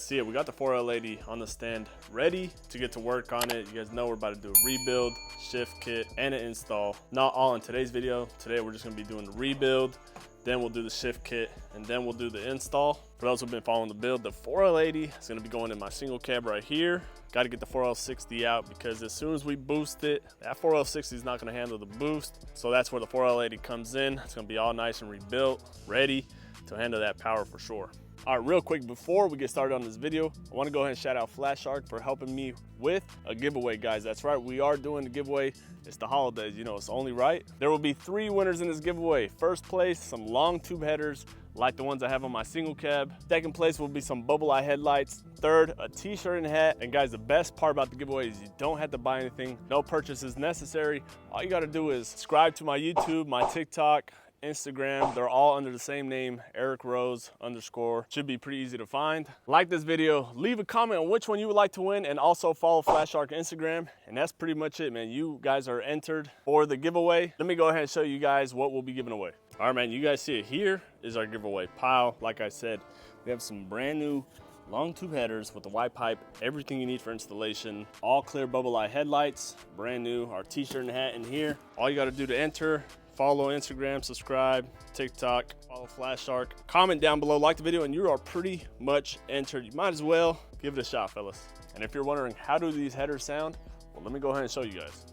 see it, we got the 4L80 on the stand ready to get to work on it. You guys know we're about to do a rebuild, shift kit, and an install. Not all in today's video. Today we're just gonna be doing the rebuild, then we'll do the shift kit, and then we'll do the install. For those who've been following the build, the 4L80 is gonna be going in my single cab right here. Got to get the 4L60 out because as soon as we boost it, that 4L60 is not gonna handle the boost. So that's where the 4L80 comes in. It's gonna be all nice and rebuilt, ready to handle that power for sure. All right, real quick, before we get started on this video, I wanna go ahead and shout out FLASHARK for helping me with a giveaway, guys. That's right, we are doing the giveaway. It's the holidays, you know, it's only right. There will be 3 winners in this giveaway. First place, some long tube headers, like the ones I have on my single cab. Second place will be some bubble eye headlights. Third, a t-shirt and hat. And guys, the best part about the giveaway is you don't have to buy anything. No purchase is necessary. All you gotta do is subscribe to my YouTube, my TikTok, Instagram. They're all under the same name, Eric Rose _. Should be pretty easy to find. Like this video, leave a comment on which one you would like to win, and also follow FLASHARK Instagram. And that's pretty much it, man. You guys are entered for the giveaway. Let me go ahead and show you guys what we'll be giving away. All right, man, you guys see it. Here is our giveaway pile. Like I said, we have some brand new long tube headers with the white pipe, everything you need for installation, all clear bubble eye headlights, brand new, our t-shirt and hat in here. All you gotta do to enter, follow Instagram, subscribe, TikTok, follow FLASHARK, comment down below, like the video, and you are pretty much entered. You might as well give it a shot, fellas. And if you're wondering how do these headers sound, well, let me go ahead and show you guys.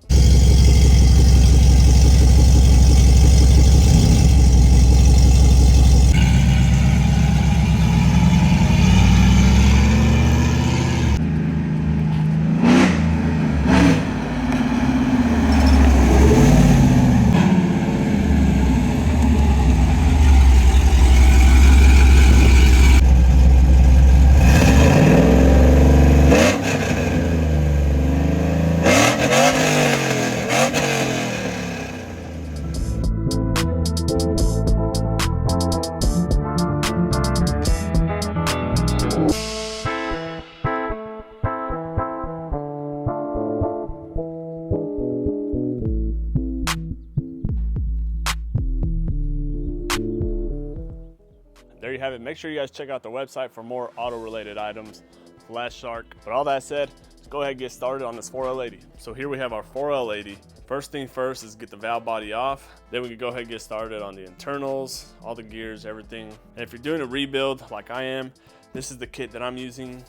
There you have it. Make sure you guys check out the website for more auto-related items, FLASHARK. But all that said, let's go ahead and get started on this 4L80. So here we have our 4L80. First thing first is get the valve body off. Then we can go ahead and get started on the internals, all the gears, everything. And if you're doing a rebuild like I am, this is the kit that I'm using.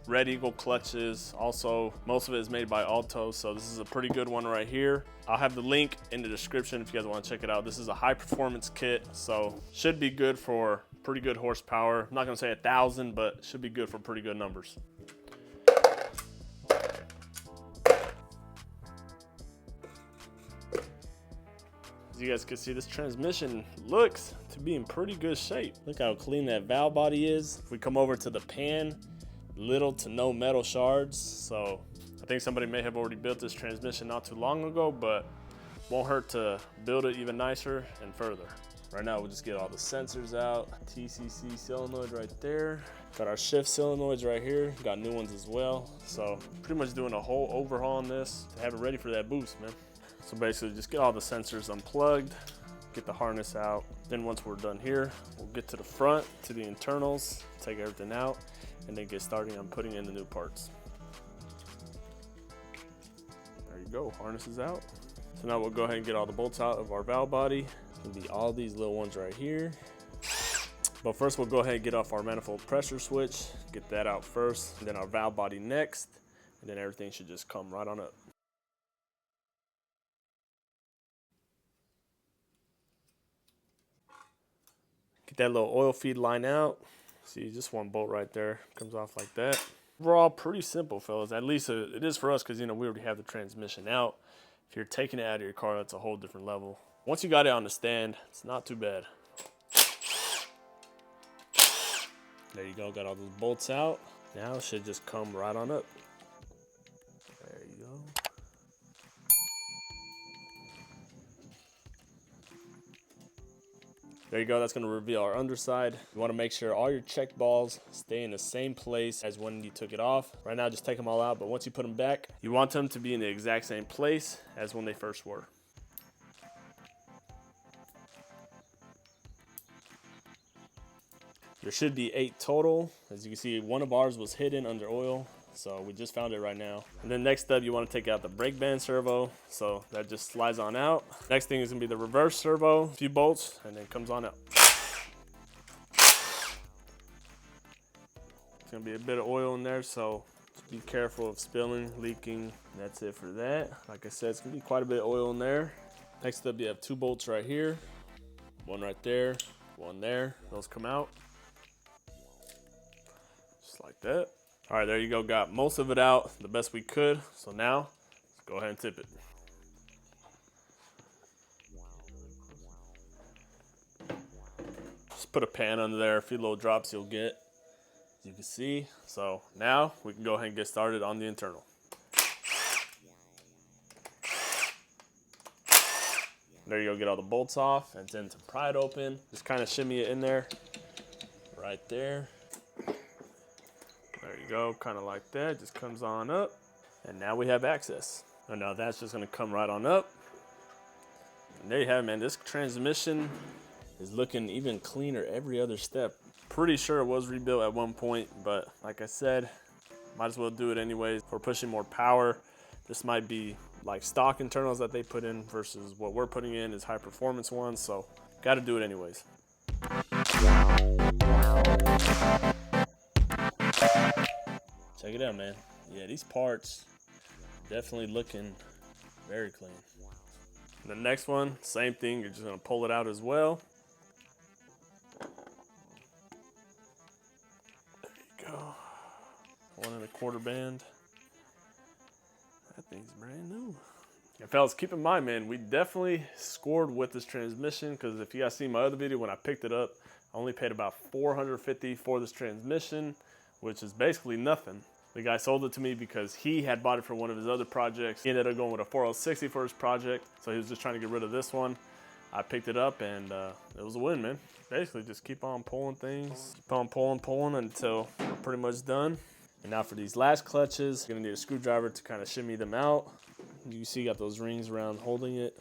Red Eagle clutches. Also, most of it is made by Alto, so this is a pretty good one right here. I'll have the link in the description if you guys want to check it out. This is a high performance kit, so should be good for pretty good horsepower. I'm not gonna say 1,000, but should be good for pretty good numbers. As you guys can see, this transmission looks to be in pretty good shape. Look how clean that valve body is. If we come over to the pan, little to no metal shards. So I think somebody may have already built this transmission not too long ago, but won't hurt to build it even nicer and further. Right now, we'll just get all the sensors out. TCC solenoid right there. Got our shift solenoids right here. Got new ones as well. So pretty much doing a whole overhaul on this to have it ready for that boost, man. So basically just get all the sensors unplugged, get the harness out. Then once we're done here, we'll get to the front, to the internals, take everything out, and then get starting on putting in the new parts. There you go, harness is out. So now we'll go ahead and get all the bolts out of our valve body. It's gonna be all these little ones right here. But first we'll go ahead and get off our manifold pressure switch, get that out first, and then our valve body next, and then everything should just come right on up. Get that little oil feed line out. See, just one bolt right there, comes off like that. Overall, pretty simple, fellas. At least it is for us, because you know we already have the transmission out. If you're taking it out of your car, that's a whole different level. Once you got it on the stand, it's not too bad. There you go, got all those bolts out. Now it should just come right on up. There you go. There you go, that's gonna reveal our underside. You wanna make sure all your check balls stay in the same place as when you took it off. Right now, just take them all out, but once you put them back, you want them to be in the exact same place as when they first were. There should be 8 total. As you can see, one of ours was hidden under oil, so we just found it right now. And then next up, you want to take out the brake band servo, so that just slides on out. Next thing is gonna be the reverse servo, a few bolts, and then comes on out. It's gonna be a bit of oil in there, so just be careful of spilling, leaking. That's it for that. Like I said, it's gonna be quite a bit of oil in there. Next up, you have 2 bolts right here, one right there, one there. Those come out. Just like that. All right, there you go. Got most of it out the best we could. So now, let's go ahead and tip it. Just put a pan under there. A few little drops you'll get, as you can see. So now we can go ahead and get started on the internal. There you go. Get all the bolts off, and then to pry it open, just kind of shimmy it in there, right there. There you go, kind of like that, just comes on up. And now we have access. And now that's just gonna come right on up. And there you have it, man. This transmission is looking even cleaner every other step. Pretty sure it was rebuilt at one point, but like I said, might as well do it anyways. If we're pushing more power, this might be like stock internals that they put in versus what we're putting in is high performance ones, so gotta do it anyways. Check it out, man. Yeah, these parts definitely looking very clean. The next one, same thing. You're just gonna pull it out as well. There you go. 1 1/4 band. That thing's brand new. And fellas, keep in mind, man, we definitely scored with this transmission, because if you guys seen my other video when I picked it up, I only paid about $450 for this transmission, which is basically nothing. The guy sold it to me because he had bought it for one of his other projects. He ended up going with a 4060 for his project, so he was just trying to get rid of this one. I picked it up, and it was a win, man. Basically, just keep on pulling things. Keep on pulling until we're pretty much done. And now for these last clutches, you're gonna need a screwdriver to kind of shimmy them out. You see, you got those rings around holding it.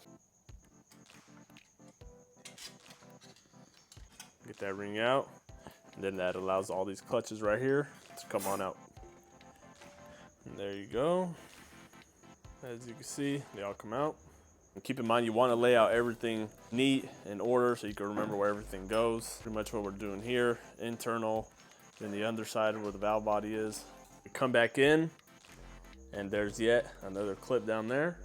Get that ring out, and then that allows all these clutches right here to come on out. And there you go. As you can see, they all come out. And keep in mind, you want to lay out everything neat in order so you can remember where everything goes. Pretty much what we're doing here, internal, then the underside where the valve body is. We come back in, and there's yet another clip down there.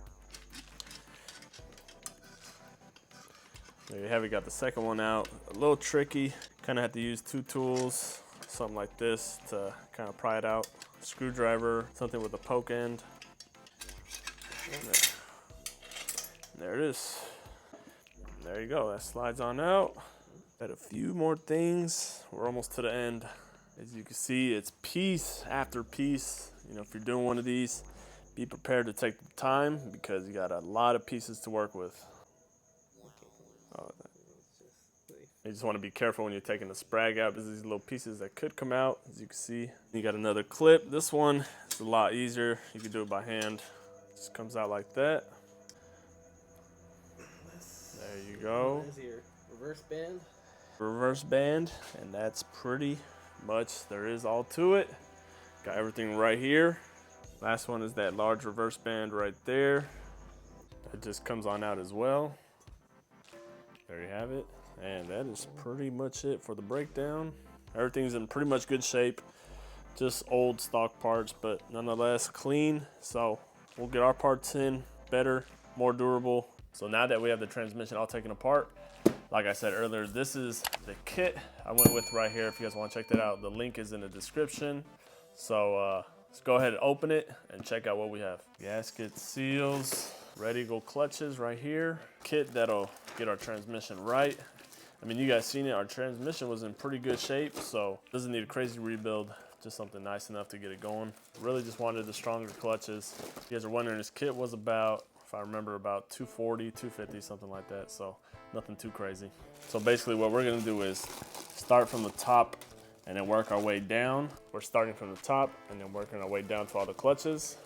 There you have it, got the second one out. A little tricky, kind of have to use 2 tools, something like this to kind of pry it out. Screwdriver, something with a poke end. There it is. There you go, that slides on out. Got a few more things. We're almost to the end. As you can see, it's piece after piece. You know, if you're doing one of these, be prepared to take the time because you got a lot of pieces to work with. You just want to be careful when you're taking the sprag out because these little pieces that could come out, as you can see. You got another clip. This one is a lot easier. You can do it by hand. It just comes out like that. There you go. There's your reverse band. Reverse band, and that's pretty much, there is all to it. Got everything right here. Last one is that large reverse band right there. It just comes on out as well. There you have it. And that is pretty much it for the breakdown. Everything's in pretty much good shape. Just old stock parts, but nonetheless clean. So we'll get our parts in better, more durable. So now that we have the transmission all taken apart, like I said earlier, this is the kit I went with right here. If you guys want to check that out, the link is in the description. So let's go ahead and open it and check out what we have. Gasket seals, ready to go clutches right here. Kit that'll get our transmission right. I mean, you guys seen it, our transmission was in pretty good shape, so doesn't need a crazy rebuild, just something nice enough to get it going. Really just wanted the stronger clutches. If you guys are wondering, this kit was about, if I remember, about 240, 250, something like that, so nothing too crazy. So basically what we're gonna do is start from the top and then work our way down. We're starting from the top and then working our way down to all the clutches.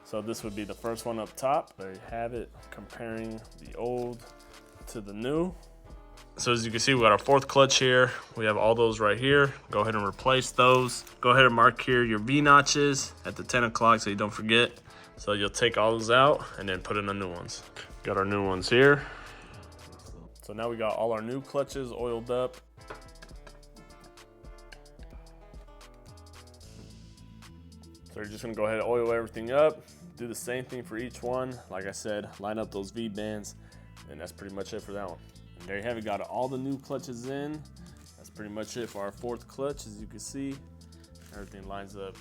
So this would be the first one up top. There you have it, comparing the old to the new. So as you can see, we got our 4th clutch here. We have all those right here. Go ahead and replace those. Go ahead and mark here your V notches at the 10 o'clock so you don't forget. So you'll take all those out and then put in the new ones. Got our new ones here. So now we got all our new clutches oiled up. So you're just gonna go ahead and oil everything up. Do the same thing for each one. Like I said, line up those V bands, and that's pretty much it for that one. And there you have it, got all the new clutches in. That's pretty much it for our 4th clutch. As you can see, everything lines up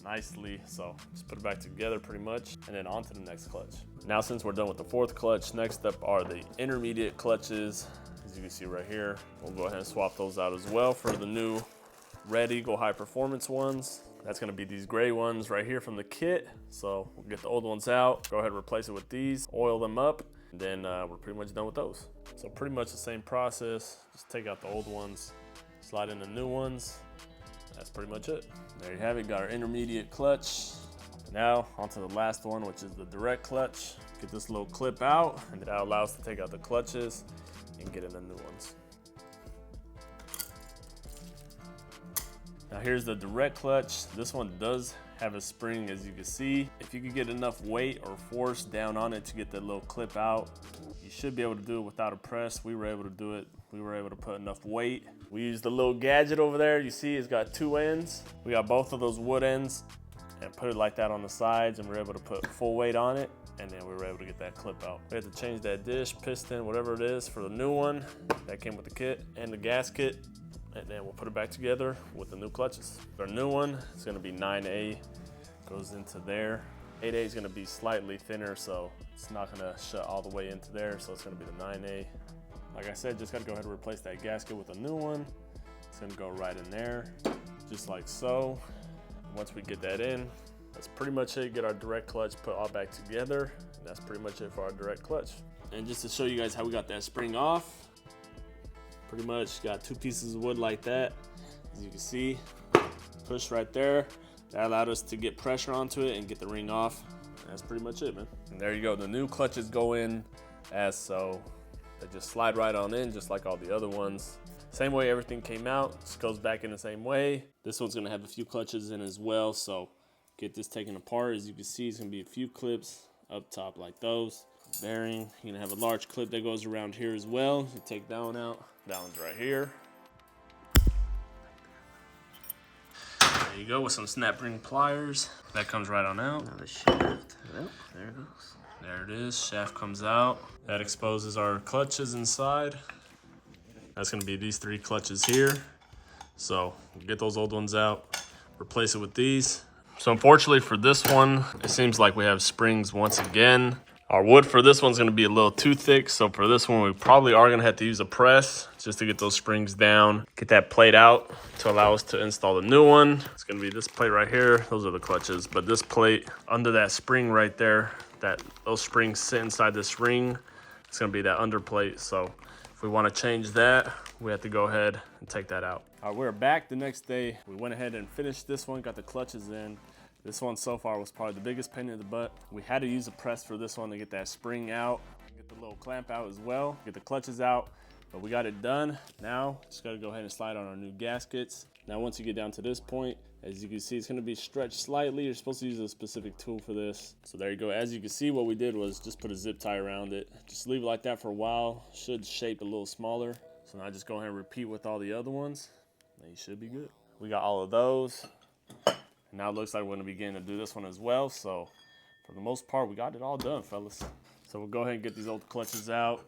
nicely. So just put it back together pretty much, and then on to the next clutch. Now since we're done with the 4th clutch, next up are the intermediate clutches. As you can see right here, we'll go ahead and swap those out as well for the new Red Eagle high performance ones. That's gonna be these gray ones right here from the kit. So we'll get the old ones out, go ahead and replace it with these, oil them up, and then we're pretty much done with those. So pretty much the same process, just take out the old ones, slide in the new ones. That's pretty much it. There you have it, got our intermediate clutch. Now onto the last one, which is the direct clutch. Get this little clip out, and that allows us to take out the clutches and get in the new ones. Now here's the direct clutch. This one does have a spring, as you can see. If you could get enough weight or force down on it to get that little clip out, you should be able to do it without a press. We were able to do it. We were able to put enough weight. We used the little gadget over there. You see it's got 2 ends. We got both of those wood ends and put it like that on the sides, and we were able to put full weight on it, and then we were able to get that clip out. We had to change that dish, piston, whatever it is for the new one. That came with the kit and the gasket. And then we'll put it back together with the new clutches. Our new one is gonna be 9A, goes into there. 8A is gonna be slightly thinner, so it's not gonna shut all the way into there, so it's gonna be the 9A. Like I said, just gotta go ahead and replace that gasket with a new one. It's gonna go right in there, just like so. Once we get that in, that's pretty much it. Get our direct clutch put all back together. And that's pretty much it for our direct clutch. And just to show you guys how we got that spring off, pretty much got 2 pieces of wood like that. As you can see, push right there. That allowed us to get pressure onto it and get the ring off. And that's pretty much it, man. And there you go. The new clutches go in as so. They just slide right on in, just like all the other ones. Same way everything came out, just goes back in the same way. This one's gonna have a few clutches in as well, so get this taken apart. As you can see, it's gonna be a few clips up top like those. Bearing, you're gonna have a large clip that goes around here as well. You take that one out. That one's right here. There you go, with some snap ring pliers. That comes right on out. Now the shaft. Oh, there it goes. There it is, shaft comes out. That exposes our clutches inside. That's gonna be these 3 clutches here. So we'll get those old ones out, replace it with these. So unfortunately for this one, it seems like we have springs once again. Our wood for this one's gonna be a little too thick, so for this one, we probably are gonna have to use a press just to get those springs down, get that plate out to allow us to install the new one. It's gonna be this plate right here. Those are the clutches, but this plate under that spring right there, those springs sit inside this ring. It's gonna be that under plate, so if we wanna change that, we have to go ahead and take that out. All right, we're back the next day. We went ahead and finished this one, got the clutches in. This one so far was probably the biggest pain in the butt. We had to use a press for this one to get that spring out, get the little clamp out as well, get the clutches out, but we got it done. Now, just gotta go ahead and slide on our new gaskets. Now, once you get down to this point, as you can see, it's gonna be stretched slightly. You're supposed to use a specific tool for this. So there you go. As you can see, what we did was just put a zip tie around it. Just leave it like that for a while. Should shape a little smaller. So now just go ahead and repeat with all the other ones. And you should be good. We got all of those. Now it looks like we're gonna be getting to do this one as well. So for the most part, we got it all done, fellas. So we'll go ahead and get these old clutches out,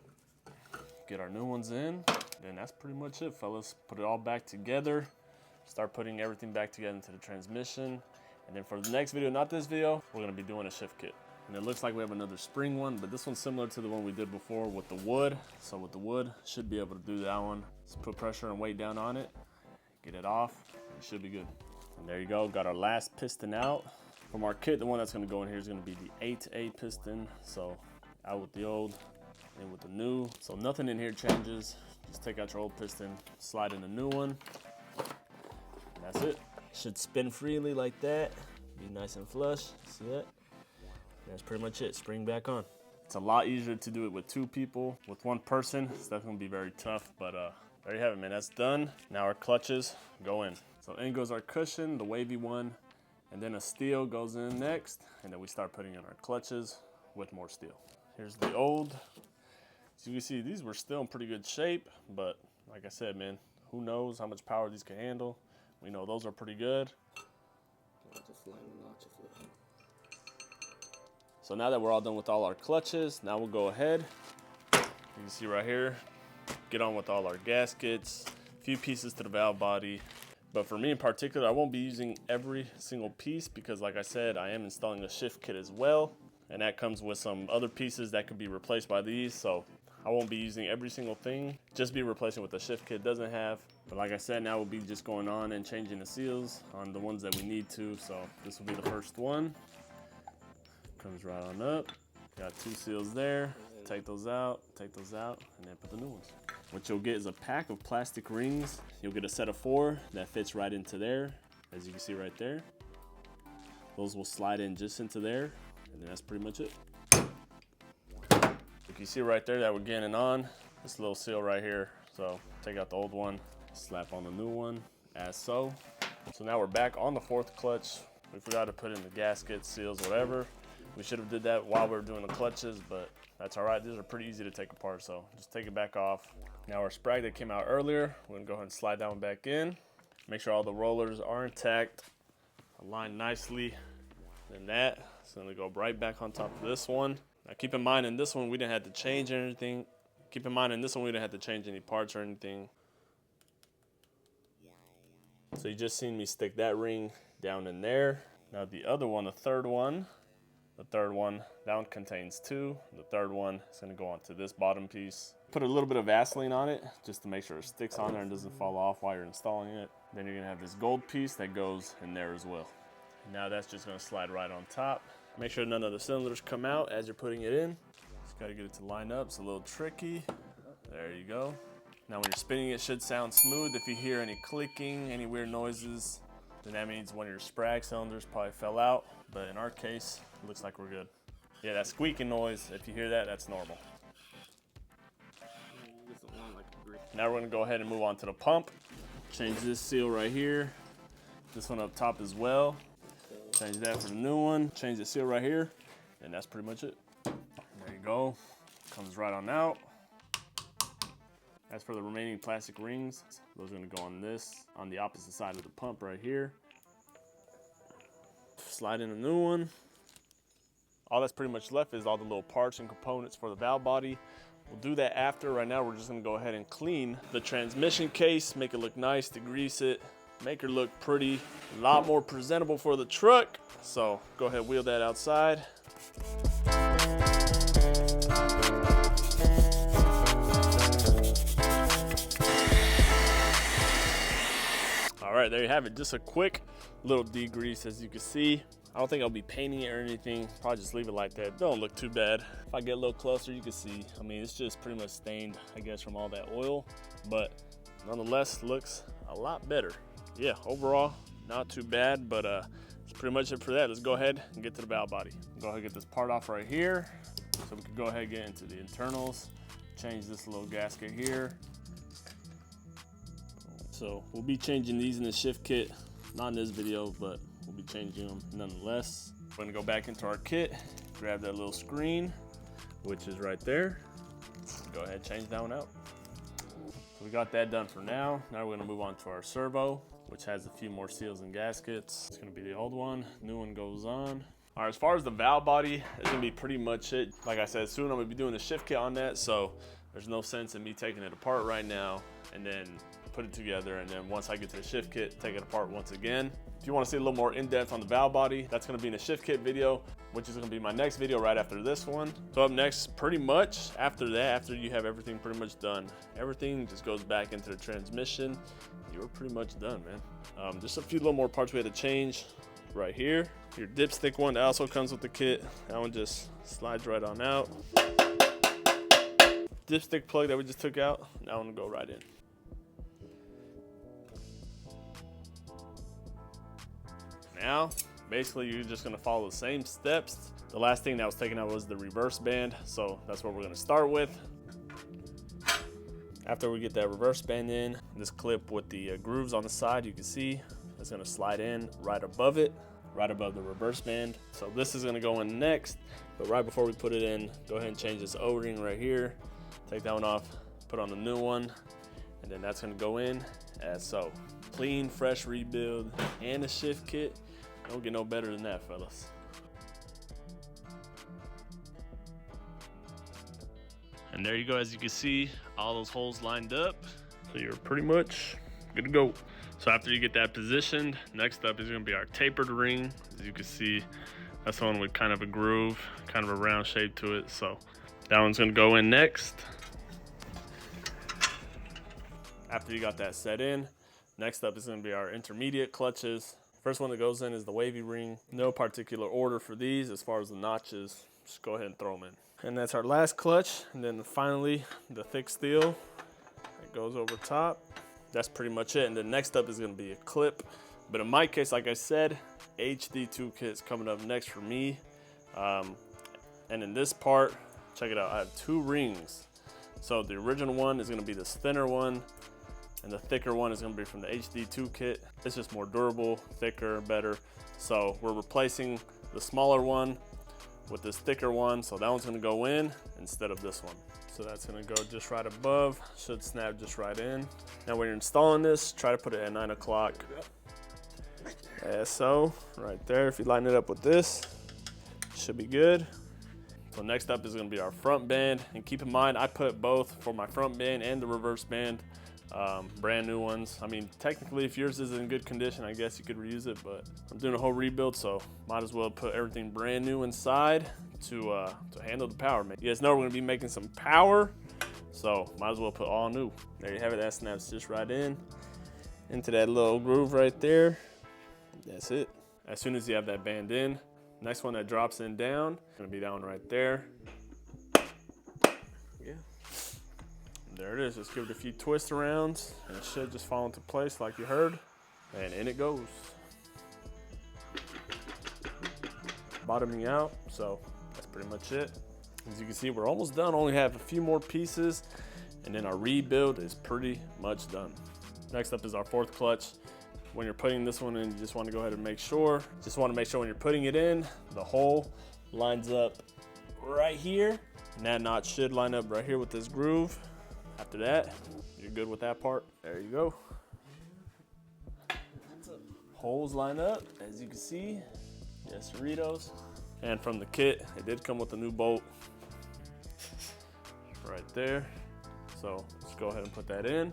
get our new ones in, and that's pretty much it, fellas. Put it all back together, start putting everything back together into the transmission. And then for the next video, not this video, we're gonna be doing a shift kit. And it looks like we have another spring one, but this one's similar to the one we did before with the wood. So with the wood, should be able to do that one. Just put pressure and weight down on it, get it off, it should be good. And there you go, got our last piston out. From our kit, the one that's gonna go in here is gonna be the 8A piston. So out with the old, in with the new. So nothing in here changes. Just take out your old piston, slide in the new one. And that's it. Should spin freely like that. Be nice and flush, see that? That's pretty much it, spring back on. It's a lot easier to do it with 2 people. With 1 person, it's definitely gonna be very tough, but there you have it, man. That's done. Now our clutches go in. So in goes our cushion, the wavy one, and then a steel goes in next, and then we start putting in our clutches with more steel. Here's the old. So you can see these were still in pretty good shape, but like I said, man, who knows how much power these can handle. We know those are pretty good. So now that we're all done with all our clutches, now we'll go ahead. You can see right here, get on with all our gaskets, a few pieces to the valve body. But for me in particular, I won't be using every single piece because like I said, I am installing a shift kit as well. And that comes with some other pieces that could be replaced by these. So I won't be using every single thing, just be replacing what the shift kit doesn't have. But like I said, now we'll be just going on and changing the seals on the ones that we need to. So this will be the first one. Comes right on up. Got 2 seals there. Take those out, and then put the new ones. What you'll get is a pack of plastic rings. You'll get a set of 4 that fits right into there, as you can see right there. Those will slide in just into there, and then that's pretty much it. You can see right there that we're getting on this little seal right here. So take out the old one, slap on the new one, as so. So now we're back on the 4th clutch. We forgot to put in the gasket, seals, whatever. We should have did that while we were doing the clutches, but that's all right. These are pretty easy to take apart, so just take it back off. Now our sprag that came out earlier, we're gonna go ahead and slide that one back in. Make sure all the rollers are intact, aligned nicely. Then that, so gonna go right back on top of this one. Now keep in mind in this one, we didn't have to change anything. Keep in mind in this one, we didn't have to change any parts or anything. So you just seen me stick that ring down in there. Now the other one, the third one, that one contains 2. The third one is gonna go onto this bottom piece. Put a little bit of Vaseline on it just to make sure it sticks on there and doesn't fall off while you're installing it. Then you're gonna have this gold piece that goes in there as well. Now that's just gonna slide right on top. Make sure none of the cylinders come out as you're putting it in. Just gotta get it to line up. It's a little tricky. There you go. Now when you're spinning it should sound smooth. If you hear any clicking, any weird noises, then that means one of your sprag cylinders probably fell out. But in our case, it looks like we're good. Yeah, that squeaking noise, if you hear that, that's normal. Now we're gonna go ahead and move on to the pump. Change this seal right here. This one up top as well. Change that for the new one. Change the seal right here. And that's pretty much it. There you go. Comes right on out. As for the remaining plastic rings, those are gonna go on this, on the opposite side of the pump right here. Slide in a new one. All that's pretty much left is all the little parts and components for the valve body. We'll do that after. Right now, we're just gonna go ahead and clean the transmission case, make it look nice, degrease it, make her look pretty, a lot more presentable for the truck. So go ahead, wheel that outside. All right, there you have it. Just a quick little degrease, as you can see. I don't think I'll be painting it or anything. Probably just leave it like that. Don't look too bad. If I get a little closer, you can see. I mean, it's just pretty much stained, I guess, from all that oil. But nonetheless, looks a lot better. Yeah, overall, not too bad. But that's pretty much it for that. Let's go ahead and get to the valve body. Go ahead and get this part off right here. So we can go ahead and get into the internals. Change this little gasket here. So we'll be changing these in the shift kit. Not in this video, but we'll be changing them nonetheless. We're gonna go back into our kit, grab that little screen, which is right there. Go ahead, change that one out. So we got that done for now. Now we're gonna move on to our servo, which has a few more seals and gaskets. It's gonna be the old one, new one goes on. All right, as far as the valve body, it's gonna be pretty much it. Like I said, soon I'm gonna be doing a shift kit on that, so there's no sense in me taking it apart right now and then put it together, and then once I get to the shift kit, take it apart once again. If you want to see a little more in-depth on the valve body, that's going to be in the shift kit video, which is going to be my next video right after this one. So up next, pretty much after that, after you have everything pretty much done, everything just goes back into the transmission. You're pretty much done, man. Just a few little more parts we had to change right here. Your dipstick one that also comes with the kit, that one just slides right on out. Dipstick plug that we just took out, that one will go right in. Now, Basically, you're just gonna follow the same steps. The last thing that was taken out was the reverse band, so that's what we're gonna start with. After we get that reverse band in, this clip with the grooves on the side, you can see it's gonna slide in right above it, right above the reverse band. So this is gonna go in next, but right before we put it in, go ahead and change this O-ring right here. Take that one off, put on the new one, and then that's gonna go in as so. Clean, fresh rebuild, and a shift kit. Don't get no better than that, fellas. And there you go, as you can see, all those holes lined up. So you're pretty much good to go. So after you get that positioned, next up is gonna be our tapered ring. As you can see, that's the one with kind of a groove, kind of a round shape to it. So that one's gonna go in next. After you got that set in, next up is gonna be our intermediate clutches. First one that goes in is the wavy ring. No particular order for these as far as the notches. Just go ahead and throw them in. And that's our last clutch. And then finally, the thick steel that goes over top. That's pretty much it. And then next up is gonna be a clip. But in my case, like I said, HD2 kit's coming up next for me. And in this part, check it out, I have 2 rings. So the original one is gonna be this thinner one, and the thicker one is gonna be from the HD2 kit. It's just more durable, thicker, better. So we're replacing the smaller one with this thicker one. So that one's gonna go in instead of this one. So that's gonna go just right above, should snap just right in. Now when you're installing this, try to put it at 9 o'clock. Yeah, so right there, if you line it up with this, should be good. So next up is gonna be our front band. And keep in mind, I put both for my front band and the reverse band, brand new ones. I mean, technically if yours is in good condition, I guess you could reuse it, but I'm doing a whole rebuild, so might as well put everything brand new inside to handle the power. You guys know we're gonna be making some power, so might as well put all new. There you have it, that snaps just right in, into that little groove right there. That's it. As soon as you have that band in, next one that drops in down, gonna be that one right there. Yeah. There it is, just give it a few twist arounds and it should just fall into place like you heard. And in it goes. Bottoming out, so that's pretty much it. As you can see, we're almost done, only have a few more pieces and then our rebuild is pretty much done. Next up is our 4th clutch. When you're putting this one in, you just want to go ahead and make sure when you're putting it in, the hole lines up right here. And that notch should line up right here with this groove. After that, you're good with that part. There you go. Holes line up, as you can see. Yes, Doritos. And from the kit, it did come with a new bolt right there. So let's go ahead and put that in.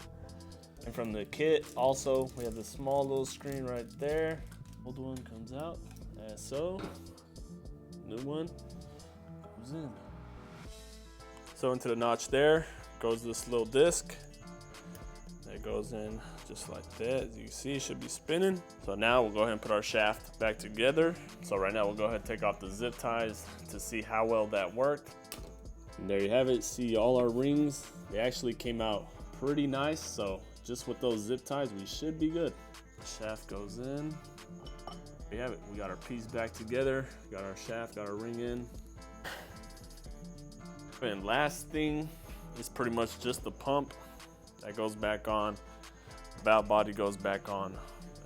And from the kit, also, we have this small little screen right there. Old one comes out, as so. New one goes in. So into the notch there goes this little disc. That goes in just like that. As you can see, it should be spinning. So now we'll go ahead and put our shaft back together. So right now we'll go ahead and take off the zip ties to see how well that worked. And there you have it. See all our rings, they actually came out pretty nice. So just with those zip ties, we should be good. The shaft goes in. There you have it. We got our piece back together. Got our shaft, got our ring in. And last thing is pretty much just the pump that goes back on. The valve body goes back on.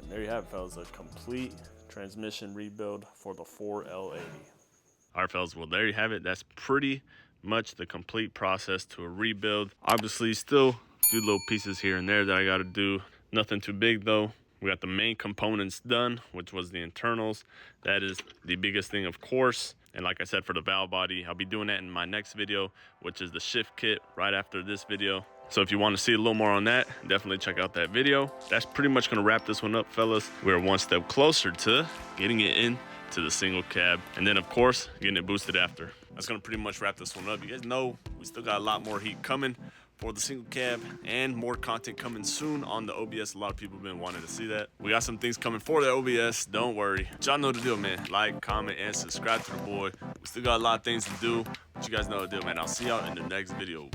And there you have it, fellas, a complete transmission rebuild for the 4L80. All right, fellas, well, there you have it. That's pretty much the complete process to a rebuild. Obviously, still a few little pieces here and there that I got to do. Nothing too big, though. We got the main components done, which was the internals. That is the biggest thing, of course. And like I said, for the valve body, I'll be doing that in my next video, which is the shift kit right after this video. So if you want to see a little more on that, definitely check out that video. That's pretty much going to wrap this one up, fellas. We're one step closer to getting it in to the single cab. And then, of course, getting it boosted after. That's going to pretty much wrap this one up. You guys know we still got a lot more heat coming for the single cab and more content coming soon on the OBS. A lot of people have been wanting to see that. We got some things coming for the OBS, don't worry. But y'all know the deal, man. Like, comment, and subscribe to the boy. We still got a lot of things to do, but you guys know the deal, man. I'll see y'all in the next video.